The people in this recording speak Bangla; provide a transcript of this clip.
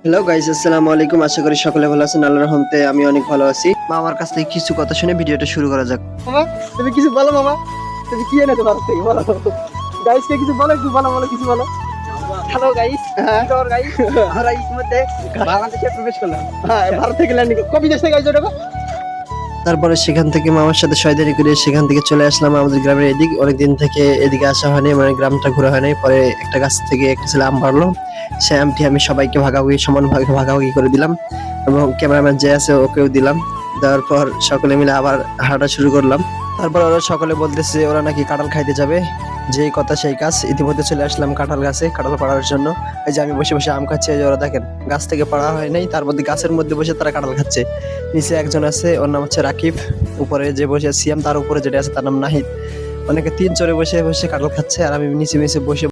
হ্যালো গাইস, আসসালামু আলাইকুম। আশা করি সকলে ভালো আছেন। আল্লাহর রহমতে আমি অনেক ভালো আছি। মা আমার কাছ থেকে কিছু কথা শুনে ভিডিওটা শুরু করা যাক। মামা, তুমি কিছু বলো মামা। তুমি কি এনেছো ভারত থেকে বলো। গাইসকে কিছু বলো, একটু বলো বলো কিছু বলো। হ্যালো গাইস, হ্যাঁ খবর গাইস? আমরা ইতিমধ্যে বাংলাদেশে প্রবেশ করলাম। হ্যাঁ, ভারত থেকে ল্যান্ডিং কবি দেশ থেকে গাইস ওটা। তারপরে সেখান থেকে মামার সাথে শয়তানি করে সেখান থেকে চলে আসলাম আমাদের গ্রামের এদিক। অনেকদিন থেকে এদিকে আসা হয়নি, মানে গ্রামটা ঘোরা হয়নি। পরে একটা গাছ থেকে একটা ছেলে আম পারলো, সে আমটি আমি সবাইকে ভাগাভাগি সমান ভাগে ভাগাভাগি করে দিলাম এবং ক্যামেরাম্যান যে আছে ওকেও দিলাম। দেওয়ার পর সকলে মিলে আবার হাঁটা শুরু করলাম। তারপর ওরা সকলে বলতেছে ওরা নাকি কাঁঠাল খাইতে যাবে। যেই কথা সেই কাজ, ইতিমধ্যে চলে আসলাম কাঁঠাল গাছে কাঁঠাল পাড়ার জন্য। এই যে আমি বসে বসে আম খাচ্ছি, এই যে ওরা দেখেন গাছ থেকে পাড়া হয় নাই, তার মধ্যে গাছের মধ্যে বসে তারা কাঁঠাল খাচ্ছে। নিচে একজন আছে, ওর নাম হচ্ছে রাকিব। উপরে যে বসে সিয়াম, তার উপরে যেটা আছে তার নাম নাহিদ। অনেকে তিন চড়ে বসে বসে কাঁঠাল খাচ্ছে, আর আমি নিচে নিচে বসে